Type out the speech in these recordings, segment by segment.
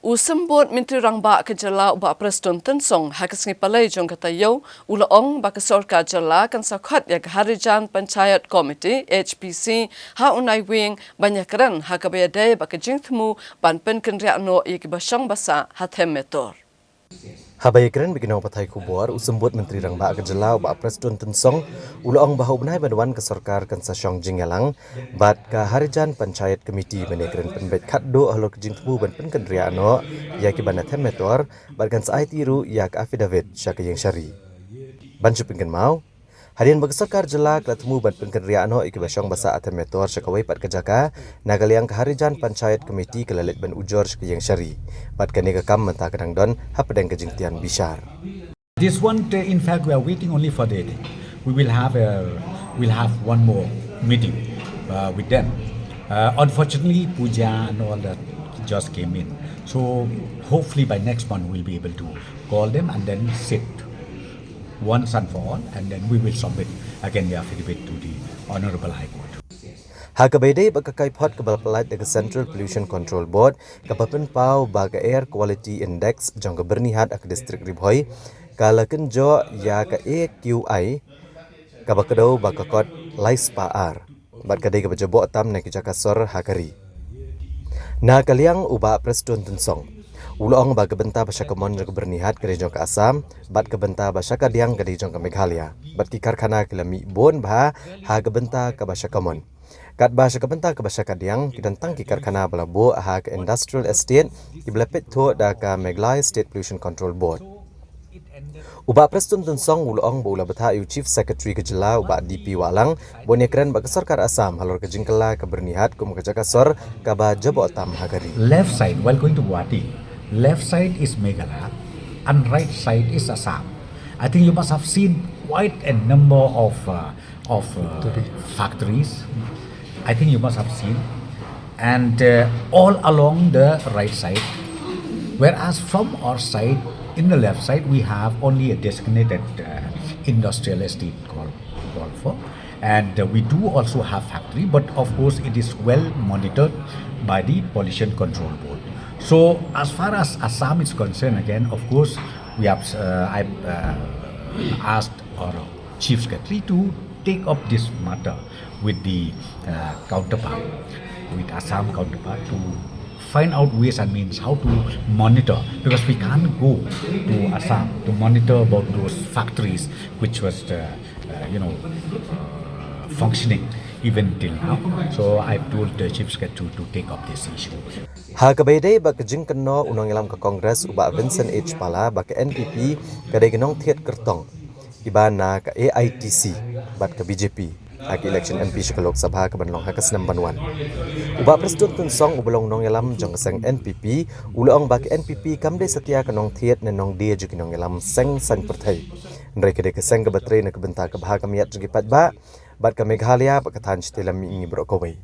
Usembut Menteri Rangba ke Jela ubak Preston Tensong hakas ngipalai jong katayo ulaong baka sorkar Jela kan sakhat ya Harijan Panchayat Committee HPC ha Naiwieng banyak keren ha kabayadai baka jingtmu ban pynkynriah no iakibashang basa ha Them Metor. Habayakren biginaw patay kubor usembut Menteri Rangba ke Jela ubak Preston Tensong ulaong bahaw benai banduan ke sorkar kan sasyong jingalang bat ka Harijan Panchayat Committee menekren penbet khatdo ahlor ke jingtmu ban pynkynriah no ya kibana Them Metor bat kan saai tiru yak affidavit syakayeng syari. Bancu pinggan mau Harian bagi sorkar Jela kelatemu ban pynkynriah no ikibasyong basa Them Metor syakawai pat kejaka nagaliang ke Harijan Panchayat Committee kelalit ban ujor syakayeng syari bat kani kakam mentah kadang don hapadang kejingtian bishar. This one, in fact, we are waiting only for the. We'll have one more meeting with them. Unfortunately, puja and all that just came in. So hopefully by next month we'll be able to call them and then sit once and for all, and then we will submit again the affidavit to the Honorable High Court. Hakabayday bakakai pot kebalpalat dengan Central Pollution Control Board kapapen pau baga Air Quality Index jangka bernihat ak distrik Ribhoi kalaken jo ya ka AQI kabakadau bakakot laispa ar bat kadai kabajabo tam na kijakasor hakari. Na kaliang uba Preston Tensong Uloong baga benta basyakamon jangka bernihat kadai jangka Assam bat kabenta basyakadiang kadai jangka Meghalaya bat kikarkhana kilami bon bah ha kabenta kabasyakamon. Kat bahasa kebenta ke bahasa kadiang kidantang kikarkhana balabo ha ke industrial estate iblepet tho da ka Meghalaya State Pollution Control Board. Uba Preston Tensong uloong bola betha yu Chief Secretary ke Jela uba DP Walang bonekren bagi sorkar Assam halor ke jingkala ke bernihat kum ke jakasor ka ba jabo tam hagari. Left side while going to Guwahati, left side is Meghalaya and right side is Assam. I think you must have seen quite a number of factories. I think you must have seen, and all along the right side, whereas from our side, in the left side, we have only a designated industrial estate called for, and we do also have factory, but of course it is well monitored by the Pollution Control Board. So as far as Assam is concerned, again, of course, we have I've asked our Chief Secretary to take up this matter with the counterpart, with Assam counterpart, to find out ways and means how to monitor, because we can't go to Assam to monitor about those factories which was functioning even till now. So I've told the Chief Secretary to take up this issue. Hakabayday bak jingkenno unang ilam ke Kongres uba Vincent H. Pala bak NPP kadai genong thiet kertong ibana ke AITC bat ke BJP hak election MP ke Lok Sabha ke Banlong hak senam banwan. Uba Preston Tensong ubalong nong yalam jong seng NPP uloong bak NPP kamde setia ke nong thiet ne nong dia juki nong yalam seng sang perthai. Ndrai kadai ke seng ke bateri ne ke benta ke bahak kamiat juki patba bat ke Meghalaya bak tan chitelam ingi brokowai.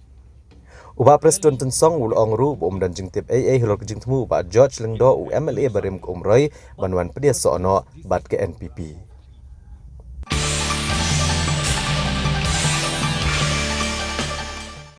Uba Preston Tensong uloong ru bom dan jingtip AA hilor ke jingtemu uba George Lengdo u MLA barim ke Umroy banwan pedia soono bat ke NPP.